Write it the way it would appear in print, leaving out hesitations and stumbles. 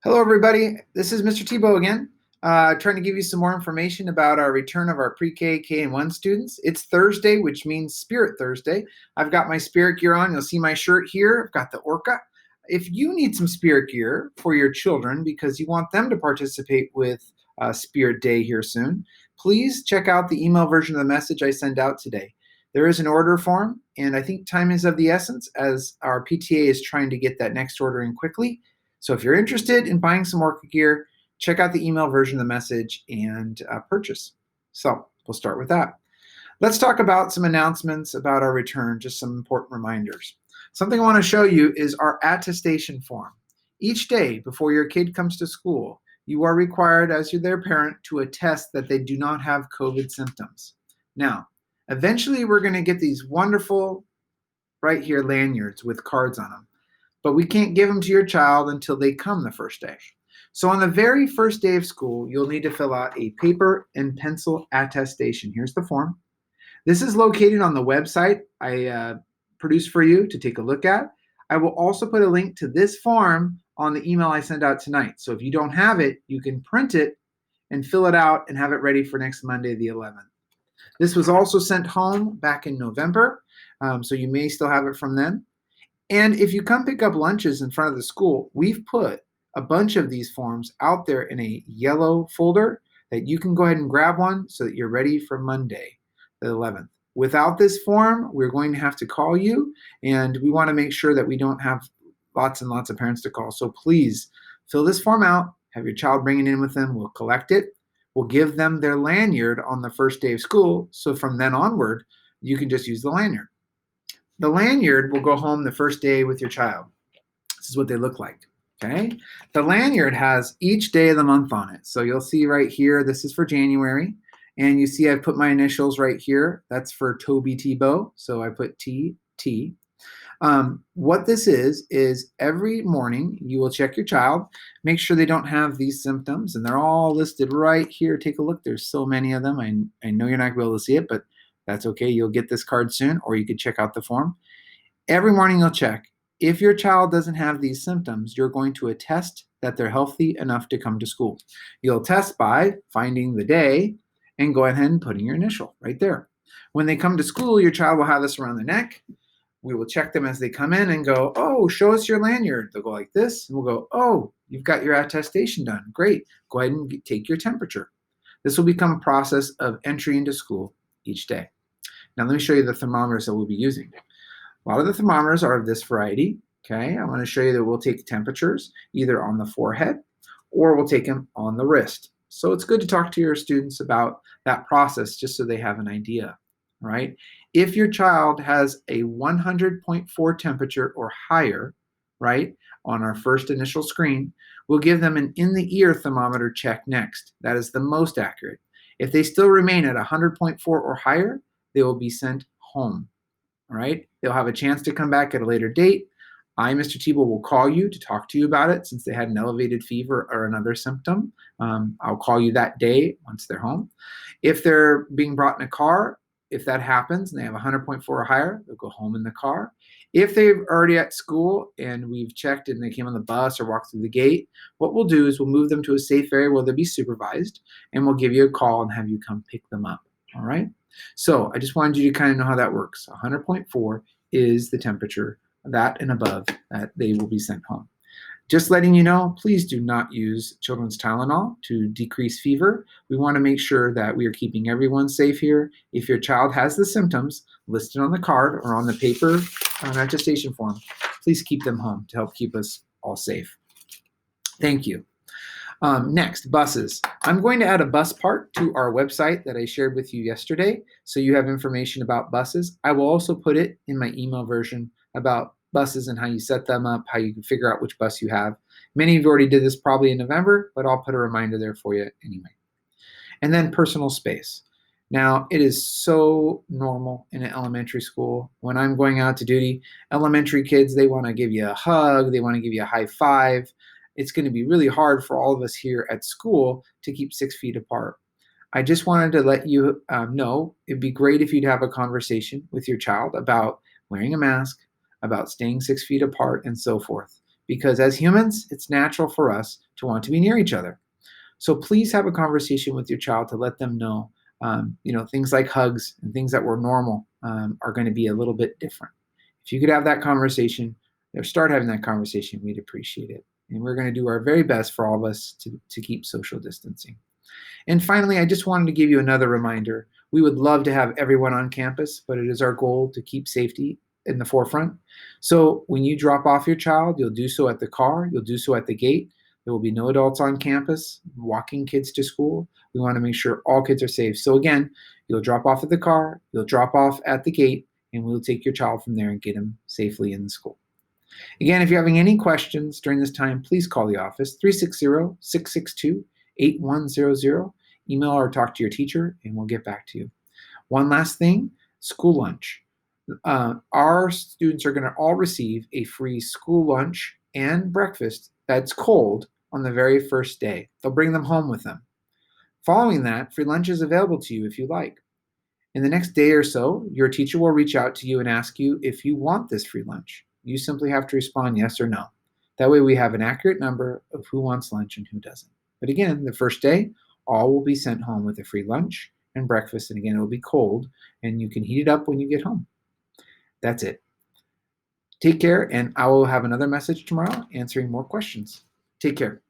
Hello, everybody. This is Mr. Tebow again, trying to give you some more information about our return of our pre-K, K, and 1 students. It's Thursday, which means Spirit Thursday. I've got my Spirit gear on. You'll see my shirt here. I've got the ORCA. If you need some Spirit gear for your children because you want them to participate with Spirit Day here soon, please check out the email version of the message I send out today. There is an order form, and I think time is of the essence as our PTA is trying to get that next order in quickly. So if you're interested in buying some ORCA gear, check out the email version of the message and purchase. So we'll start with that. Let's talk about some announcements about our return, just some important reminders. Something I want to show you is our attestation form. Each day before your kid comes to school, you are required as their parent to attest that they do not have COVID symptoms. Now, eventually we're going to get these wonderful, right here, lanyards with cards on them. But we can't give them to your child until they come the first day. So on the very first day of school, you'll need to fill out a paper and pencil attestation. Here's the form. This is located on the website I produced for you to take a look at. I will also put a link to this form on the email I send out tonight. So if you don't have it, you can print it and fill it out and have it ready for next Monday, the 11th. This was also sent home back in November, so you may still have it from then. And if you come pick up lunches in front of the school, we've put a bunch of these forms out there in a yellow folder that you can go ahead and grab one so that you're ready for Monday, the 11th. Without this form, we're going to have to call you, and we want to make sure that we don't have lots and lots of parents to call. So please fill this form out, have your child bring it in with them. We'll collect it. We'll give them their lanyard on the first day of school. So from then onward, you can just use the lanyard. The lanyard will go home the first day with your child. This is what they look like, okay? The lanyard has each day of the month on it. So you'll see right here, this is for January. And you see I've put my initials right here. That's for Toby Tebow. So I put T. What this is every morning you will check your child, make sure they don't have these symptoms, and they're all listed right here. Take a look. There's so many of them. I know you're not going to be able to see it, but that's okay. You'll get this card soon, or you could check out the form. Every morning you'll check. If your child doesn't have these symptoms, you're going to attest that they're healthy enough to come to school. You'll test by finding the day and go ahead and putting your initial right there. When they come to school, your child will have this around their neck. We will check them as they come in and go, oh, show us your lanyard. They'll go like this, and we'll go, oh, you've got your attestation done. Great. Go ahead and take your temperature. This will become a process of entry into school each day. Now let me show you the thermometers that we'll be using. A lot of the thermometers are of this variety, okay? I want to show you that we'll take temperatures either on the forehead or we'll take them on the wrist. So it's good to talk to your students about that process just so they have an idea, right? If your child has a 100.4 temperature or higher, right, on our first initial screen, we'll give them an in-the-ear thermometer check next. That is the most accurate. If they still remain at 100.4 or higher, they will be sent home, all right? They'll have a chance to come back at a later date. I, Mr. Tebow, will call you to talk to you about it since they had an elevated fever or another symptom. I'll call you that day once they're home. If they're being brought in a car, if that happens and they have 100.4 or higher, they'll go home in the car. If they're already at school and we've checked and they came on the bus or walked through the gate, what we'll do is we'll move them to a safe area where they'll be supervised, and we'll give you a call and have you come pick them up, all right? So I just wanted you to kind of know how that works. 100.4 is the temperature, that and above, that they will be sent home. Just letting you know, please do not use children's Tylenol to decrease fever. We want to make sure that we are keeping everyone safe here. If your child has the symptoms listed on the card or on the paper attestation form, please keep them home to help keep us all safe. Thank you. Next, buses. I'm going to add a bus part to our website that I shared with you yesterday, so you have information about buses. I will also put it in my email version about buses and how you set them up, how you can figure out which bus you have. Many of you already did this probably in November, but I'll put a reminder there for you anyway. And then personal space. Now, it is so normal in an elementary school. When I'm going out to duty, elementary kids, they want to give you a hug, they want to give you a high five. It's going to be really hard for all of us here at school to keep 6 feet apart. I just wanted to let you know it'd be great if you'd have a conversation with your child about wearing a mask, about staying 6 feet apart, and so forth. because as humans, it's natural for us to want to be near each other. So please have a conversation with your child to let them know, things like hugs and things that were normal are going to be a little bit different. If you could have that conversation or start having that conversation, we'd appreciate it. And we're going to do our very best for all of us to keep social distancing. And finally, I just wanted to give you another reminder. We would love to have everyone on campus, but it is our goal to keep safety in the forefront. So when you drop off your child, you'll do so at the car, you'll do so at the gate. There will be no adults on campus walking kids to school. We want to make sure all kids are safe. So again, you'll drop off at the car, you'll drop off at the gate, and we'll take your child from there and get him safely in the school. Again, if you're having any questions during this time, please call the office, 360-662-8100. Email or talk to your teacher, and we'll get back to you. One last thing, school lunch. Our students are going to all receive a free school lunch and breakfast that's cold on the very first day. They'll bring them home with them. Following that, free lunch is available to you if you like. In the next day or so, your teacher will reach out to you and ask you if you want this free lunch. You simply have to respond yes or no. That way we have an accurate number of who wants lunch and who doesn't. But again, the first day, all will be sent home with a free lunch and breakfast. And again, it will be cold and you can heat it up when you get home. That's it. Take care, and I will have another message tomorrow answering more questions. Take care.